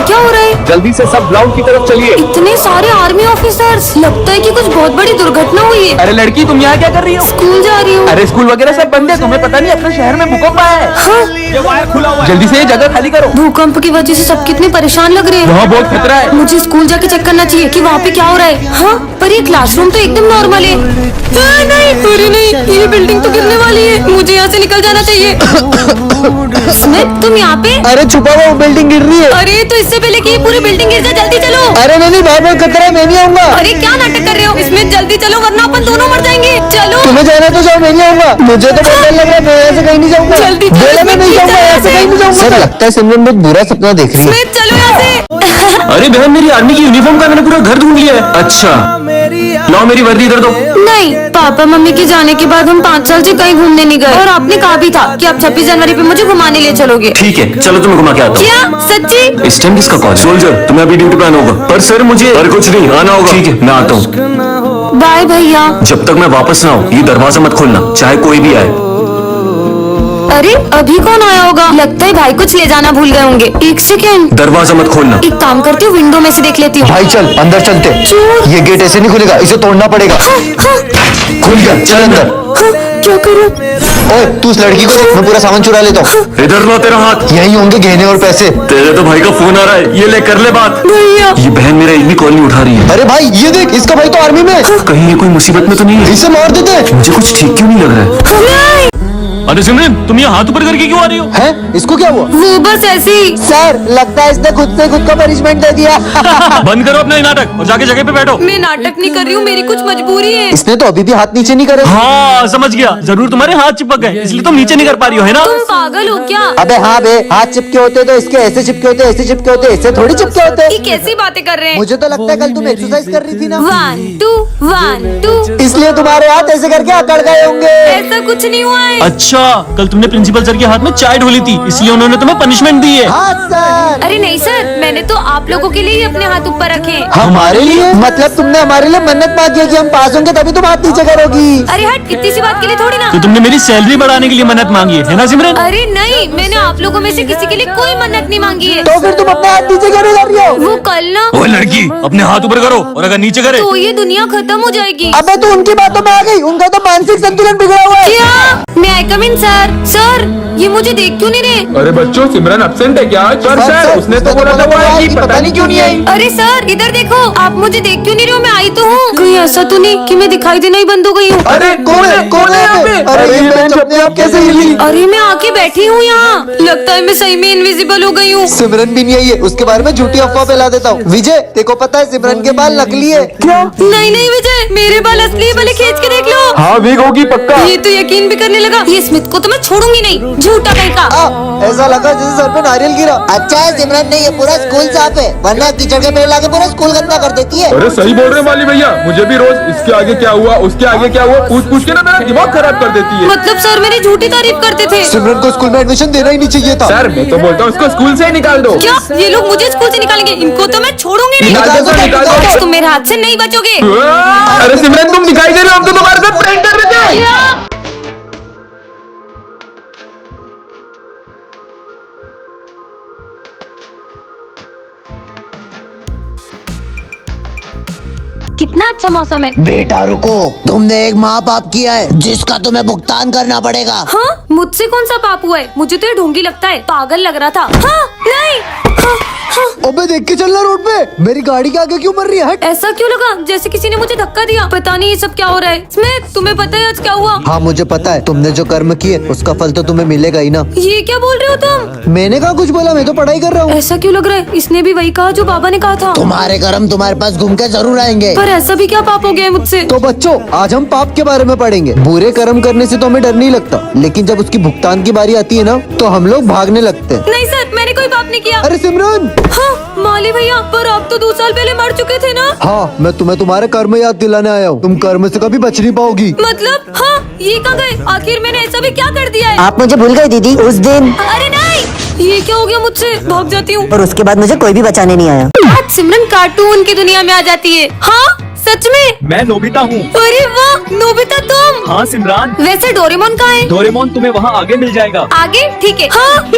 क्या हो रहा है? जल्दी से सब ग्राउंड की तरफ चलिए। इतने सारे आर्मी ऑफिसर्स, लगता है कि कुछ बहुत बड़ी दुर्घटना हुई है। अरे लड़की, तुम यहाँ क्या कर रही हो? स्कूल जा रही हूँ। अरे स्कूल वगैरह सब बंद है, तुम्हें पता नहीं अपने शहर में भूकंप आया है। हाँ? ये वायर खुला हुआ है। जल्दी से ये जगह खाली करो। भूकंप की वजह से सब कितने परेशान लग रहे हैं। वहाँ बहुत खतरा है। मुझे स्कूल जाके चेक करना चाहिए कि वहाँ पे क्या हो रहा है। हाँ, पर ये क्लासरूम तो एकदम नॉर्मल है। नहीं, अरे नहीं, ये बिल्डिंग तो गिरने वाली है। मुझे यहाँ से निकल जाना चाहिए। स्मिथ, तुम यहाँ पे? अरे छुपा हुआ, बिल्डिंग गिर रही है। अरे तो इससे पहले कि ये पूरी बिल्डिंग गिर जाए, जल्दी चलो। अरे नहीं, बहुत खतरा है, मैं नहीं आऊंगा। अरे क्या नाटक कर रहे हो? इसमें जल्दी चलो वरना अपन दोनों मर जाएंगे। चलो। तुम्हें जाना तो जाओ, मैं नहीं आऊंगा। मुझे तो बहुत डर लग रहा है, मैं यहाँ से कहीं नहीं जाऊंगा। जल्दी चलो, बोला मैं नहीं जाऊंगा, यहाँ से कहीं नहीं जाऊंगा। सर लगता है सिमरन बहुत बुरा सपना देख रही है। स्मिथ, चलो यहाँ से। अरे बहन, मेरी आर्मी की यूनिफॉर्म का मैंने पूरा घर ढूंढ लिया है। अच्छा, लाओ मेरी वर्दी इधर दो। नहीं, पापा मम्मी के जाने के बाद हम 5 साल से कहीं घूमने नहीं गए, और आपने कहा भी था कि आप 26 जनवरी पे मुझे घुमाने ले चलोगे। ठीक है, चलो तुम्हें घुमा के आता हूँ। क्या सच्ची? इस टाइम किसका कॉल? सोल्जर, तुम्हें अभी ड्यूटी पे आना होगा। पर सर मुझे और कुछ नहीं, आना होगा। ठीक है, मैं आता हूँ। बाय भैया। जब तक मैं वापस ना आऊँ ये दरवाजा मत खोलना, चाहे कोई भी आए। अरे अभी कौन आया होगा? लगता है भाई कुछ ले जाना भूल गए होंगे। 1 सेकेंड, दरवाजा मत खोलना। एक काम करती हूँ, विंडो में से देख लेती हूँ। भाई चल अंदर चलते। क्यों? ये गेट ऐसे नहीं खुलेगा, इसे तोड़ना पड़ेगा। खुल गया, चल अंदर। क्या करूँ? ओए तू उस लड़की को देख, मैं पूरा सामान चुरा लेता हूँ। इधर लो, तेरा हाथ। यही होंगे गहने और पैसे। तेरे तो भाई का फोन आ रहा है, ये ले कर ले बात। भैया। ये बहन मेरा एक भी कॉल नहीं उठा रही है। अरे भाई ये देख, इसका भाई तो आर्मी में है। कहीं ये कोई मुसीबत में तो नहीं है? इसे मार देते हैं। मुझे कुछ ठीक क्यों नहीं लग रहा है। अरे सिमरन, तुम ये हाथ ऊपर करके क्यों आ रही हो? हैं? इसको क्या हुआ? वो बस ऐसे ही। सर लगता है इसने खुद से खुद को पनिशमेंट दे दिया। बंद करो अपना ये नाटक और जाके जगह पे बैठो। मैं नाटक नहीं कर रही हूँ, मेरी कुछ मजबूरी है। इसने तो अभी भी हाथ नीचे नहीं करे। हाँ समझ गया, जरूर तुम्हारे हाथ चिपक गए इसलिए तुम नीचे नहीं कर पा रही हो, है ना? तुम पागल हो क्या? अबे हाँ बे, हाथ चिपके होते तो इसके ऐसे चिपके होते, ऐसे चिपके होते, ऐसे थोड़ी चिपके होते। ये कैसी बातें कर रहे हैं? मुझे तो लगता है कल तुम एक्सरसाइज कर रही थी ना। 1 2 1 2। इसलिए तुम्हारे हाथ ऐसे करके अकड़ गए होंगे। ऐसा कुछ नहीं हुआ है। अच्छा, कल तुमने प्रिंसिपल सर के हाथ में चाय ढोली थी इसलिए उन्होंने तुम्हें पनिशमेंट दी है। हाँ सर। अरे नहीं सर, मैंने तो आप लोगों के लिए ही अपने हाथ ऊपर रखे। हमारे लिए? मतलब तुमने हमारे लिए मन्नत मांगी है कि हम पास होंगे तभी तुम हाथ नीचे करोगी। अरे हट, इतनी सी बात के लिए थोड़ी ना। तो तुमने मेरी सैलरी बढ़ाने के लिए मन्नत मांगी है ना सिमरन? अरे नहीं, मैंने आप लोगों में से किसी के लिए कोई मन्नत नहीं मांगी है। तो फिर तुम अपने हाथ नीचे क्यों नहीं कर रही हो? वो कल ना। ओ लड़की, अपने हाथ ऊपर करो और अगर नीचे करे तो ये दुनिया खत्म हो जाएगी। अबे तू उनकी बातों में आ गई, उनका तो मानसिक संतुलन बिगड़ा हुआ है। क्या? मैं आई कम इन सर? सर ये मुझे देख क्यों नहीं रहे? अरे बच्चों, सिमरन एब्सेंट है क्या? सर उसने तो बोला था वो आएगी, पता नहीं क्यों नहीं आई। अरे सर इधर देखो, आप मुझे देख क्यों नहीं रहे हो? मैं आई तो हूँ। कहीं ऐसा तो नहीं कि मैं दिखाई देना ही बंद हो गई हूँ? अरे कौन है यहाँ पे? अरे ये बेंच अपने आप कैसे हिली? अरे मैं आके बैठी हूँ यहाँ, लगता है मैं सही में इनविजिबल हो गई हूँ। सिमरन भी नहीं आई है, उसके बारे में झूठी अफवाह फैला देता हूँ। विजय देखो, पता है सिमरन के बाल नकली है। क्या? नहीं नहीं विजय, मेरे बाल असली है, भले खींच के देख लो। हाँ वीक होगी पक्का। ये तो यकीन भी करने लगा। ये स्मिथ को तो मैं छोड़ूंगी नहीं, झूठा कहीं का। ऐसा लगा जैसे सर पे नारियल गिरा। अच्छा है सिमरन नहीं, ये पूरा स्कूल साफ है, वरना कीचड़ के पेड़ लाके पूरा स्कूल गंदा कर देती है। अरे सही बोल रहे वाली भैया, मुझे भी रोज इसके आगे क्या हुआ, उसके आगे क्या हुआ पूछ पूछ के ना मेरा दिमाग खराब कर देती है। मतलब सर मेरी झूठी तारीफ करते थे। सिमरन को स्कूल में एडमिशन देना ही नहीं चाहिए था। सर मैं तो बोलता हूँ इसको स्कूल से ही निकाल दो। क्या ये लोग मुझे स्कूल से निकालेंगे? इनको तो मैं छोड़ूंगी नहीं। निकाल दो, निकाल दो। आज तुम मेरे हाथ से नहीं बचोगे। अरे सिमरन तुम दिखाई दे रहे हो, हम तो तुम्हारे साथ प्रैंक कर रहे थे। कितना अच्छा मौसम है। बेटा रुको, तुमने एक महापाप किया है जिसका तुम्हें भुगतान करना पड़ेगा। हाँ, मुझसे कौन सा पाप हुआ है? मुझे तो ये ढोंगी लगता है, पागल लग रहा था। हाँ, नहीं। हाँ, हाँ। अबे देख के चलना रोड पे, मेरी गाड़ी के आगे क्यों मर रही है? हट। ऐसा क्यों लगा जैसे किसी ने मुझे धक्का दिया? पता नहीं ये सब क्या हो रहा है। स्मिथ तुम्हें पता है आज क्या हुआ? हाँ मुझे पता है, तुमने जो कर्म किए उसका फल तो तुम्हें मिलेगा ही ना। ये क्या बोल रहे हो तुम? मैंने कहा कुछ बोला, मैं तो पढ़ाई कर रहा हूँ। ऐसा क्यों लग रहा है? इसने भी वही कहा जो बाबा ने कहा था। तुम्हारे कर्म तुम्हारे पास घूम के जरूर आएंगे। पर ऐसा भी क्या पाप हो गया है मुझसे? तो बच्चों आज हम पाप के बारे में पढ़ेंगे। बुरे कर्म करने से तो हमें डर नहीं लगता, लेकिन जब उसकी भुगतान की बारी आती है ना तो हम लोग भागने लगते हैं। नहीं सर, मैंने कोई पाप नहीं किया। अरे सिमरन। हाँ माली भैया, पर आप तो 2 साल पहले मर चुके थे ना? हाँ मैं तुम्हें तुम्हारे कर्म याद दिलाने आया हूँ, तुम कर्म से कभी बच नहीं पाओगी। मतलब हाँ, ये कहाँ गए? आखिर मैंने ऐसा भी क्या कर दिया है? आप मुझे भूल गई दीदी उस दिन, अरे नहीं, ये क्या हो गया मुझसे? भाग जाती हूँ। और उसके बाद मुझे कोई भी बचाने नहीं आया। आज सिमरन कार्टून की दुनिया में आ जाती है। हाँ सच में? मैं नोबिता हूँ। अरे वाह, नोबिता तुम? हाँ सिमरान। वैसे डोरेमोन कहाँ है? डोरेमोन तुम्हें वहाँ आगे मिल जाएगा। आगे? ठीक है। हाँ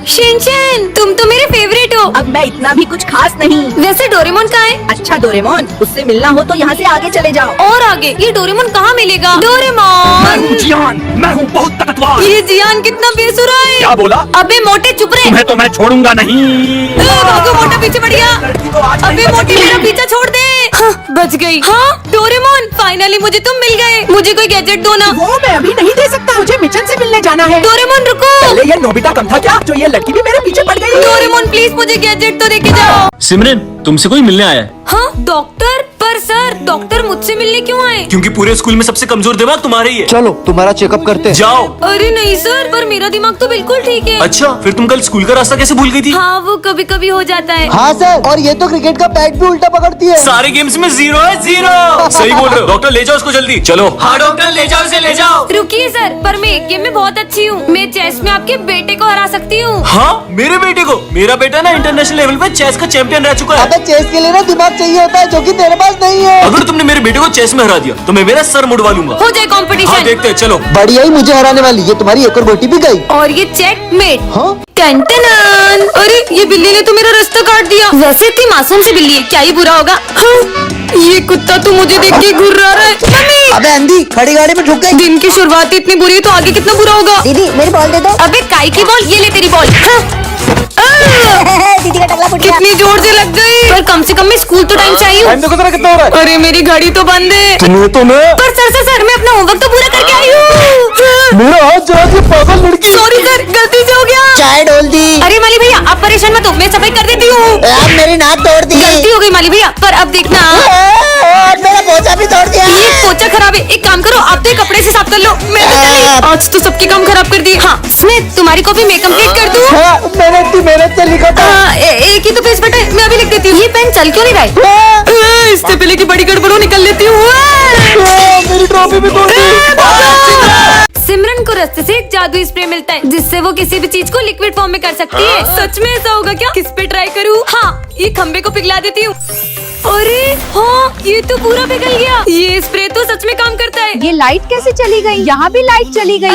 शिनचैन, तुम तो मेरे फेवरेट हो। अब मैं इतनी इतना भी कुछ खास नहीं। वैसे डोरेमोन कहाँ है? अच्छा डोरेमोन, उससे मिलना हो तो यहाँ से आगे चले जाओ। और आगे ये डोरेमोन कहाँ मिलेगा? डोरेमोन, जियान, मैं हूँ बहुत ताकतवर। ये जियान कितना बेसुरा है। क्या बोला? अबे मोटे चुप रहे। तुम्हें तो मैं छोड़ूंगा नहीं। भागो, मोटा पीछे बढ़ गया। अबे मोटी मेरा पीछा छोड़ दे। हाँ, बच गई। हाँ डोरेमोन, फाइनली मुझे तुम मिल गए। मुझे कोई गैजेट दो ना। वो मैं अभी नहीं दे सकता, मुझे मिशन से मिलने जाना है। डोरेमोन रुको। पहले ये नोबिता कम था क्या, जो ये लड़की भी मेरे पीछे पड़ गई? डोरेमोन प्लीज मुझे गैजेट तो देके जाओ। सिमरन, तुमसे कोई मिलने आया है? हाँ डॉक्टर, पर सर डॉक्टर मुझसे मिलने क्यों आए? क्योंकि पूरे स्कूल में सबसे कमजोर दिमाग तुम्हारा ही है। चलो तुम्हारा चेकअप करते हैं। जाओ। अरे नहीं सर, पर मेरा दिमाग तो बिल्कुल ठीक है। अच्छा, फिर तुम कल स्कूल का रास्ता कैसे भूल गई थी? हाँ वो कभी कभी हो जाता है। हाँ सर, और ये तो क्रिकेट का बैट भी उल्टा पकड़ती है। सारे गेम्स में 0 है 0। सही बोल रहे हो। डॉक्टर ले जाओ उसको जल्दी। चलो। हाँ डॉक्टर ले जाओ इसे, ले जाओ। रुकिए सर, पर मैं एक गेम में बहुत अच्छी हूँ। मैं चेस में आपके बेटे को हरा सकती हूँ। हाँ मेरे बेटे को? मेरा बेटा ना इंटरनेशनल लेवल पे चेस का चैंपियन रह चुका है। अबे चेस के लिए ना दिमाग चाहिए होता है, जो कि तेरे पास नहीं है। अगर तुमने मेरे बेटे को चेस में हरा दिया तो मैं मेरा सर मुड़वा लूंगा। हो जाए हाँ कंपटीशन। देखते हैं, चलो। बढ़िया ही मुझे हराने वाली, ये तुम्हारी एक और गोटी भी गई। और ये चेकमेट। हाँ टन-टन-टन। अरे ये बिल्ली ने तो मेरा रास्ता काट दिया। वैसे इतनी मासूम सी बिल्ली है, क्या ही बुरा होगा। हाँ, ये कुत्ता तो मुझे देख के घुर रहा है। मम्मी! अबे अंधी, खड़ी गाड़ी में ठुक गई। दिन की शुरुआत ही इतनी बुरी है तो आगे कितना बुरा होगा। दीदी मेरी बॉल दे दो। अबे काई की बॉल, ये ले तेरी बॉल। हाँ। दीदी का टकला फुट गया। कितनी जोर से लग गई। पर कम से कम मैं स्कूल तो टाइम से आई हूँ। देखो जरा कितना हो रहा है। अरे मेरी घड़ी तो बंद है। तुम्हें तो मैं पर सर मैं अपना होमवर्क तो पूरा करके आई हूँ। मेरा हाथ जरा सी पागल लड़की। सॉरी सर, गलती से हो गया। चाय डोल दी। अरे माली भैया आप परेशान मत हो, मैं सफाई कर देती हूँ। यार मेरी नाक तोड़ दी। गलती हो गई माली भैया, पर अब देखना मेरा पोछा भी तोड़ दिया। ये पोछा खराब है। एक काम करो, आप तो ये कपड़े से साफ कर लो। मैं तो चली। आज तो सबकी काम खराब कर दी। हाँ स्मिथ, तुम्हारी कॉपी मैं कंप्लीट कर दूँ? मैंने इतनी मेहनत से लिखा था। एक ही तो पेज बटा है, मैं अभी लिख देती हूँ। ये पेन चल क्यों नहीं रहा है? इससे पहले की बड़ी गड़बड़ हो निकल लेती हूँ। मेरी ट्रॉफी भी तोड़ दी। सिमरन को रास्ते से एक जादुई स्प्रे मिलता है जिससे वो किसी भी चीज को लिक्विड फॉर्म में कर सकती है। सच में ऐसा होगा क्या? किस पे ट्राई करूँ? हाँ ये खंबे को पिघला देती हूँ। अरे हाँ, ये तो पूरा पिघल गया। ये स्प्रे तो सच में काम करता है। ये लाइट कैसे चली गई? यहाँ भी लाइट चली गई।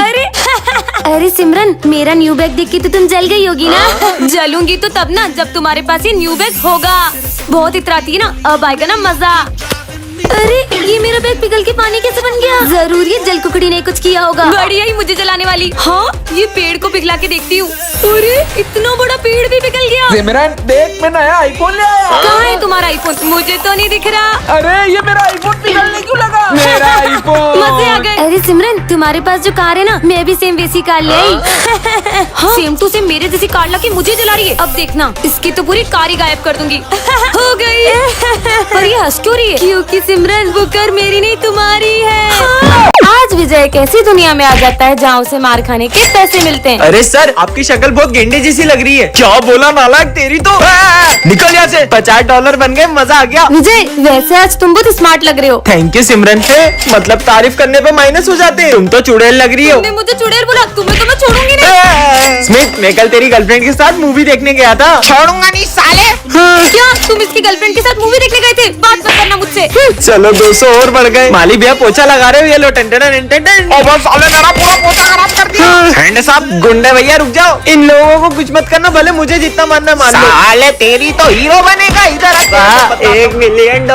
अरे सिमरन, मेरा न्यू बैग देख के तो तुम जल गई होगी ना? जलूंगी तो तब ना जब तुम्हारे पास ये न्यू बैग होगा। बहुत इतराती है ना, अब आएगा ना मजा। अरे ये मेरा बैग पिघल के पानी कैसे बन गया? जरूर ये जल कुकड़ी ने कुछ किया होगा। बढ़िया ही मुझे जलाने वाली। हाँ ये पेड़ को पिघला के देखती हूँ। अरे इतना बड़ा पेड़ भी पिघल गया। सिमरन देख, मैं नया आईफोन ले आया। कहाँ है तुम्हारा आईफोन? मुझे तो नहीं दिख रहा। अरे ये मेरा आईफोन पिघलने क्यों लगा? मेरा आईफोन। मजे आ गए। अरे सिमरन, तुम्हारे पास जो कार है ना, मैं भी सेम वैसी कार ले आई। हाँ? सेम टू सेम मेरे जैसी कार ला के मुझे जला रही है। अब देखना, इसकी तो पूरी कार ही गायब कर दूंगी। हो गई। पर ये हंस क्यों रही है? क्योंकि सिमरन वो कार मेरी नहीं तुम्हारी है। हाँ। आज विजय कैसी दुनिया में आ जाता है जहाँ उसे मार खाने के पैसे मिलते हैं। अरे सर, आपकी शक्ल बहुत गेंडे जैसी लग रही है। क्या बोला नालायक, तेरी तो निकल यहाँ से। $50 बन गए, मजा आ गया। विजय वैसे आज तुम बहुत स्मार्ट लग रहे हो। थैंक यू सिमरन। मतलब तारीफ करने पे माइनस हो जाते हैं। तुम तो चुड़ैल लग रही हो। तुमने मुझे चुड़ैल बोला, तुम्हें तो मैं छोड़ूंगी नहीं। स्मिथ, मैं कल तेरी गर्लफ्रेंड के साथ मूवी देखने गया था। छोड़ूंगा नहीं साले। क्या तुम इसकी गर्लफ्रेंड के साथ मूवी देखने गए थे? बात मत करना मुझसे। चलो 200 और बढ़ गए। माली भैया पोछा लगा रहे हो, ये लो टन साले मेरा पूरा पोछा खराब कर दिया। हैंड साहब, गुंडे भैया रुक जाओ। इन लोगों को कुछ मत करना, भले मुझे जितना मानना मान लो। साले तेरी तो हीरो बनेगा। इधर $1 मिलियन।